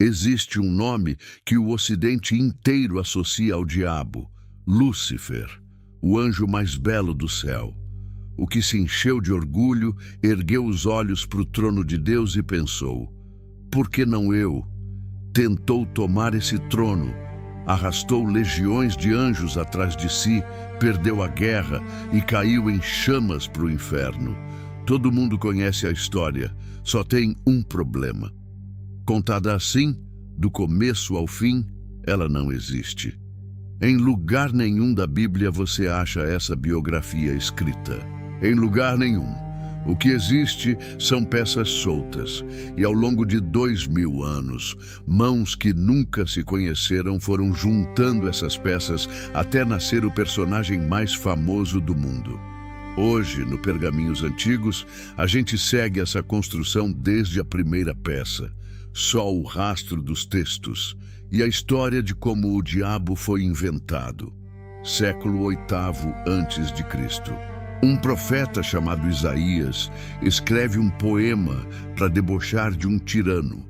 Existe um nome que o Ocidente inteiro associa ao diabo: Lúcifer, o anjo mais belo do céu. O que se encheu de orgulho, ergueu os olhos para o trono de Deus e pensou: por que não eu? Tentou tomar esse trono, arrastou legiões de anjos atrás de si, perdeu a guerra e caiu em chamas para o inferno. Todo mundo conhece a história, só tem um problema. Contada assim, do começo ao fim, ela não existe. Em lugar nenhum da Bíblia você acha essa biografia escrita. Em lugar nenhum. O que existe são peças soltas, e ao longo de 2000 anos, mãos que nunca se conheceram foram juntando essas peças até nascer o personagem mais famoso do mundo. Hoje, no Pergaminhos Antigos, a gente segue essa construção desde a primeira peça, só o rastro dos textos e a história de como o diabo foi inventado. Século VIII a.C. Um profeta chamado Isaías escreve um poema para debochar de um tirano,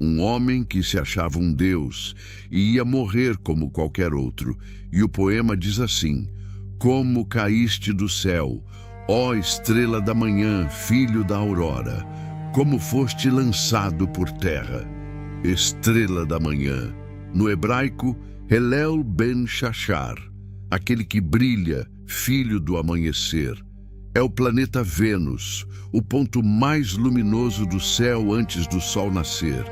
um homem que se achava um deus e ia morrer como qualquer outro. E o poema diz assim: como caíste do céu, ó estrela da manhã, filho da aurora, como foste lançado por terra. Estrela da manhã, no hebraico, Helel ben Shachar, aquele que brilha, filho do amanhecer. É o planeta Vênus, o ponto mais luminoso do céu antes do sol nascer.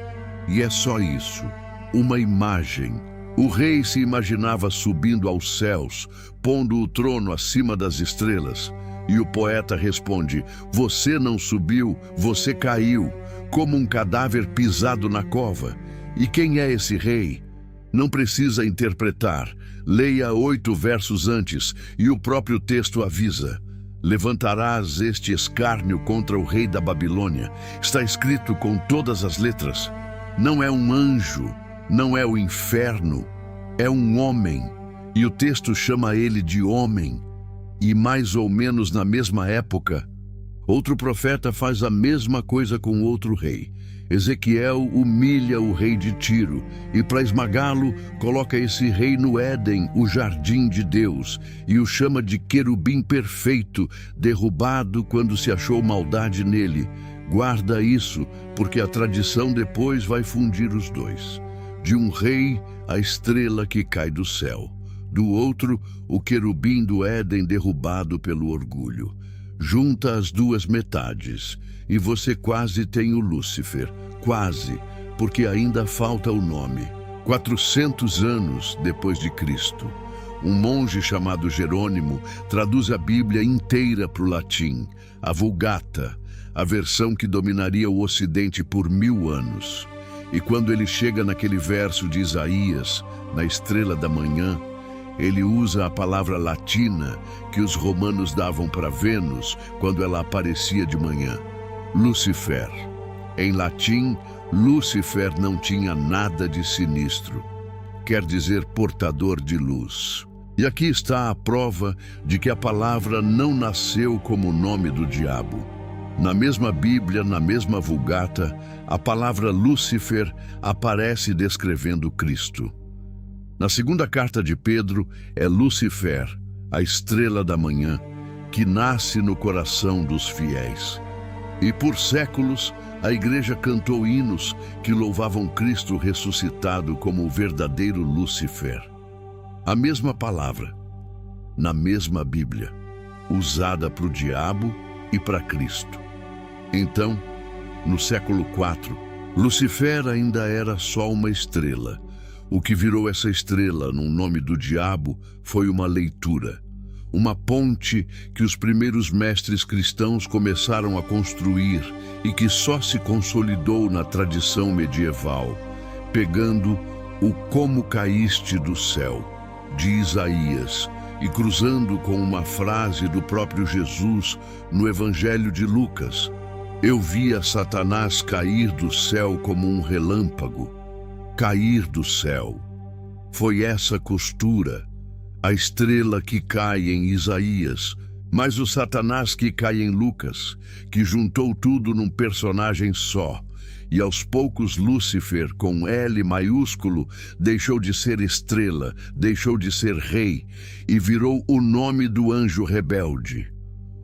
E é só isso, uma imagem. O rei se imaginava subindo aos céus, pondo o trono acima das estrelas. E o poeta responde: você não subiu, você caiu, como um cadáver pisado na cova. E quem é esse rei? Não precisa interpretar. Leia 8 versos antes e o próprio texto avisa: levantarás este escárnio contra o rei da Babilônia. Está escrito com todas as letras. Não é um anjo, não é o inferno, é um homem. E o texto chama ele de homem. E mais ou menos na mesma época, outro profeta faz a mesma coisa com outro rei. Ezequiel humilha o rei de Tiro e, para esmagá-lo, coloca esse rei no Éden, o jardim de Deus, e o chama de querubim perfeito, derrubado quando se achou maldade nele. Guarda isso, porque a tradição depois vai fundir os dois. De um rei, a estrela que cai do céu. Do outro, o querubim do Éden derrubado pelo orgulho. Junta as duas metades e você quase tem o Lúcifer. Quase, porque ainda falta o nome. 400 anos depois de Cristo, um monge chamado Jerônimo traduz a Bíblia inteira para o latim, a Vulgata, a versão que dominaria o Ocidente por 1000 anos. E quando ele chega naquele verso de Isaías, na estrela da manhã, ele usa a palavra latina que os romanos davam para Vênus quando ela aparecia de manhã: Lucifer. Em latim, Lúcifer não tinha nada de sinistro. Quer dizer portador de luz. E aqui está a prova de que a palavra não nasceu como o nome do diabo. Na mesma Bíblia, na mesma Vulgata, a palavra Lúcifer aparece descrevendo Cristo. Na segunda carta de Pedro, é Lúcifer, a estrela da manhã, que nasce no coração dos fiéis. E por séculos, a igreja cantou hinos que louvavam Cristo ressuscitado como o verdadeiro Lúcifer. A mesma palavra, na mesma Bíblia, usada para o diabo e para Cristo. Então, no século IV, Lúcifer ainda era só uma estrela. O que virou essa estrela no nome do diabo foi uma leitura, uma ponte que os primeiros mestres cristãos começaram a construir e que só se consolidou na tradição medieval, pegando o como caíste do céu, de Isaías, e cruzando com uma frase do próprio Jesus no Evangelho de Lucas: eu via Satanás cair do céu como um relâmpago. Cair do céu. Foi essa costura, a estrela que cai em Isaías, mas o Satanás que cai em Lucas, que juntou tudo num personagem só, e aos poucos Lúcifer, com L maiúsculo, deixou de ser estrela, deixou de ser rei e virou o nome do anjo rebelde.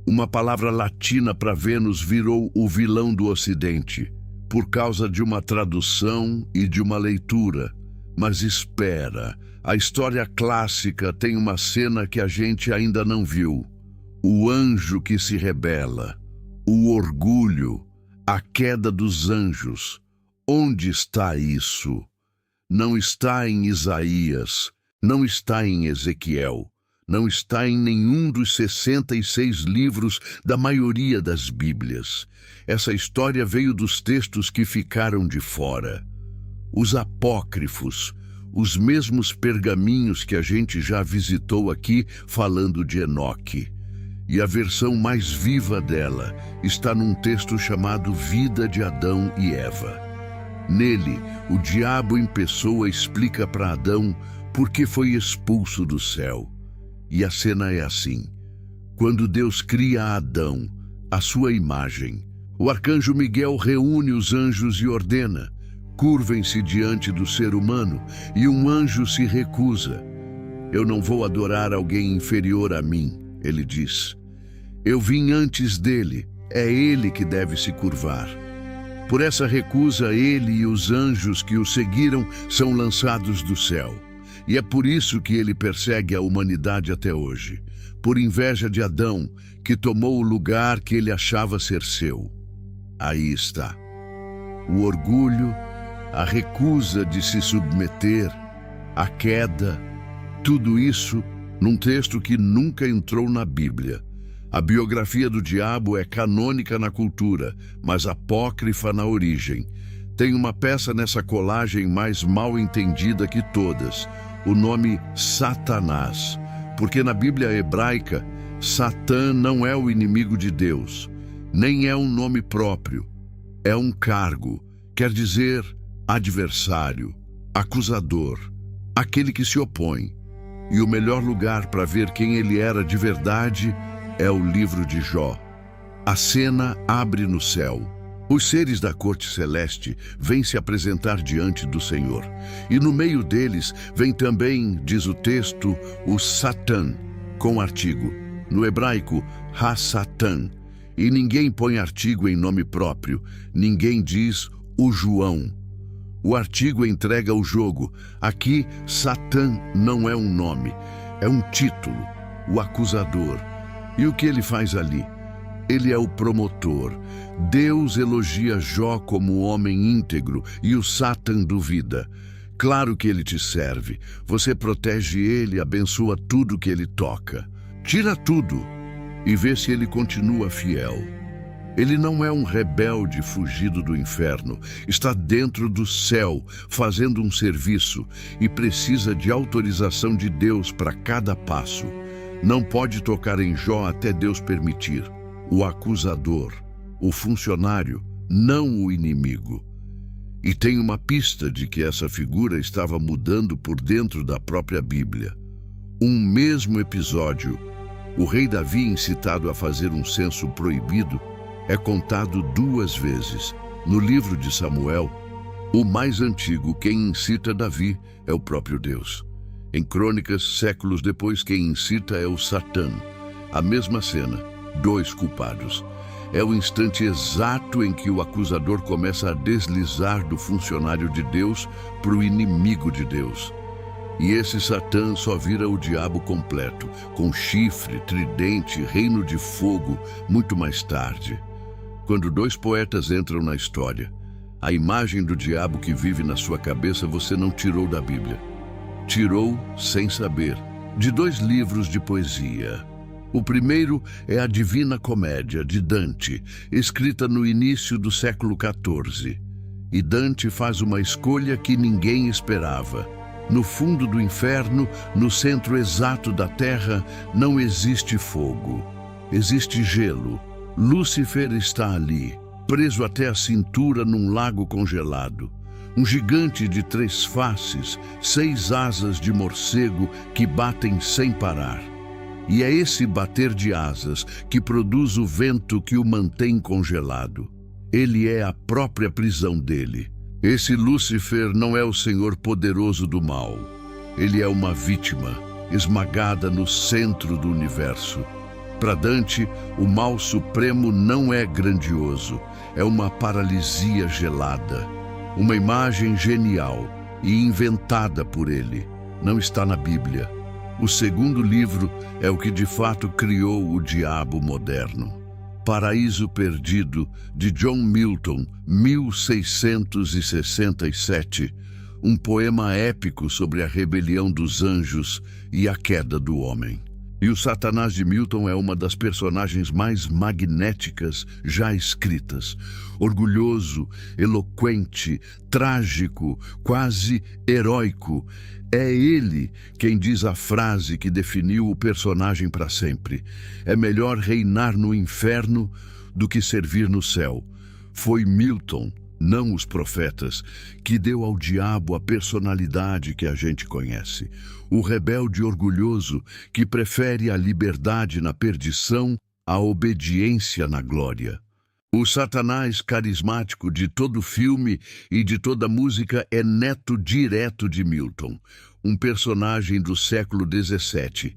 Uma palavra latina para Vênus virou o vilão do Ocidente, por causa de uma tradução e de uma leitura. Mas espera, a história clássica tem uma cena que a gente ainda não viu. O anjo que se rebela, o orgulho, a queda dos anjos. Onde está isso? Não está em Isaías, não está em Ezequiel, não está em nenhum dos 66 livros da maioria das Bíblias. Essa história veio dos textos que ficaram de fora. Os apócrifos, os mesmos pergaminhos que a gente já visitou aqui falando de Enoque. E a versão mais viva dela está num texto chamado Vida de Adão e Eva. Nele, o diabo em pessoa explica para Adão por que foi expulso do céu. E a cena é assim: quando Deus cria Adão, à sua imagem, o arcanjo Miguel reúne os anjos e ordena: curvem-se diante do ser humano, e um anjo se recusa. Eu não vou adorar alguém inferior a mim, ele diz. Eu vim antes dele, é ele que deve se curvar. Por essa recusa, ele e os anjos que o seguiram são lançados do céu. E é por isso que ele persegue a humanidade até hoje, por inveja de Adão, que tomou o lugar que ele achava ser seu. Aí está. O orgulho, a recusa de se submeter, a queda, tudo isso num texto que nunca entrou na Bíblia. A biografia do diabo é canônica na cultura, mas apócrifa na origem. Tem uma peça nessa colagem mais mal entendida que todas, o nome Satanás, porque na Bíblia hebraica, Satã não é o inimigo de Deus, nem é um nome próprio, é um cargo, quer dizer adversário, acusador, aquele que se opõe. E o melhor lugar para ver quem ele era de verdade é o livro de Jó. A cena abre no céu. Os seres da corte celeste vêm se apresentar diante do Senhor. E no meio deles vem também, diz o texto, o Satã, com artigo. No hebraico, Ha-Satã. E ninguém põe artigo em nome próprio. Ninguém diz o João. O artigo entrega o jogo. Aqui, Satã não é um nome, é um título, o acusador. E o que ele faz ali? Ele é o promotor. Deus elogia Jó como homem íntegro e o Satã duvida. Claro que ele te serve. Você protege ele, abençoa tudo que ele toca. Tira tudo e vê se ele continua fiel. Ele não é um rebelde fugido do inferno. Está dentro do céu, fazendo um serviço e precisa de autorização de Deus para cada passo. Não pode tocar em Jó até Deus permitir. O acusador, o funcionário, não o inimigo. E tem uma pista de que essa figura estava mudando por dentro da própria Bíblia. Um mesmo episódio, o rei Davi incitado a fazer um censo proibido, é contado 2 vezes. No livro de Samuel, o mais antigo, quem incita Davi é o próprio Deus. Em Crônicas, séculos depois, quem incita é o Satã. A mesma cena, 2 culpados. É o instante exato em que o acusador começa a deslizar do funcionário de Deus para o inimigo de Deus. E esse Satã só vira o diabo completo, com chifre, tridente, reino de fogo, muito mais tarde. Quando 2 poetas entram na história, a imagem do diabo que vive na sua cabeça você não tirou da Bíblia. Tirou sem saber, de 2 livros de poesia. O primeiro é a Divina Comédia, de Dante, escrita no início do século XIV. E Dante faz uma escolha que ninguém esperava. No fundo do inferno, no centro exato da terra, não existe fogo. Existe gelo. Lúcifer está ali, preso até a cintura num lago congelado. Um gigante de 3 faces, 6 asas de morcego que batem sem parar. E é esse bater de asas que produz o vento que o mantém congelado. Ele é a própria prisão dele. Esse Lúcifer não é o Senhor poderoso do mal. Ele é uma vítima, esmagada no centro do universo. Para Dante, o mal supremo não é grandioso, é uma paralisia gelada. Uma imagem genial e inventada por ele. Não está na Bíblia. O segundo livro é o que de fato criou o diabo moderno. Paraíso Perdido, de John Milton, 1667, um poema épico sobre a rebelião dos anjos e a queda do homem. E o Satanás de Milton é uma das personagens mais magnéticas já escritas. Orgulhoso, eloquente, trágico, quase heróico. É ele quem diz a frase que definiu o personagem para sempre. É melhor reinar no inferno do que servir no céu. Foi Milton, não os profetas, que deu ao diabo a personalidade que a gente conhece. O rebelde orgulhoso que prefere a liberdade na perdição à obediência na glória. O Satanás carismático de todo filme e de toda música é neto direto de Milton, um personagem do século XVII.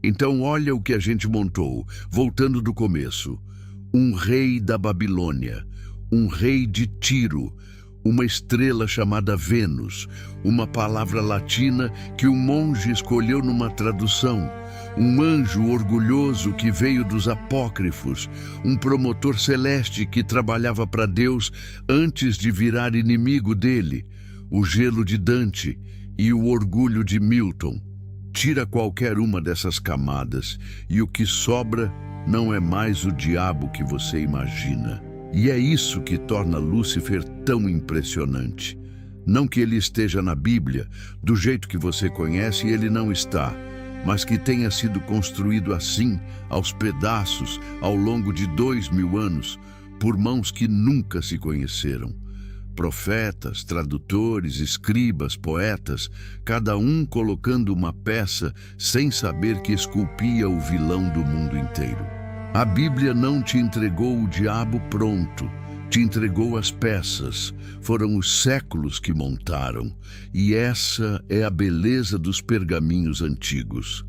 Então olha o que a gente montou, voltando do começo. Um rei da Babilônia, um rei de Tiro, uma estrela chamada Vênus, uma palavra latina que um monge escolheu numa tradução, um anjo orgulhoso que veio dos apócrifos, um promotor celeste que trabalhava para Deus antes de virar inimigo dele, o gelo de Dante e o orgulho de Milton. Tira qualquer uma dessas camadas e o que sobra não é mais o diabo que você imagina. E é isso que torna Lúcifer tão impressionante. Não que ele esteja na Bíblia, do jeito que você conhece, ele não está, mas que tenha sido construído assim, aos pedaços, ao longo de 2000 anos, por mãos que nunca se conheceram. Profetas, tradutores, escribas, poetas, cada um colocando uma peça sem saber que esculpia o vilão do mundo inteiro. A Bíblia não te entregou o diabo pronto, te entregou as peças. Foram os séculos que montaram, e essa é a beleza dos pergaminhos antigos.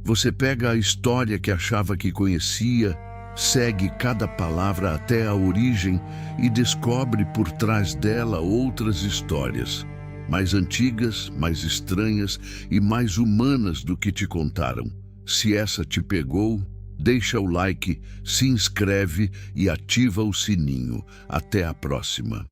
Você pega a história que achava que conhecia, segue cada palavra até a origem e descobre por trás dela outras histórias, mais antigas, mais estranhas e mais humanas do que te contaram. Se essa te pegou, deixa o like, se inscreve e ativa o sininho. Até a próxima.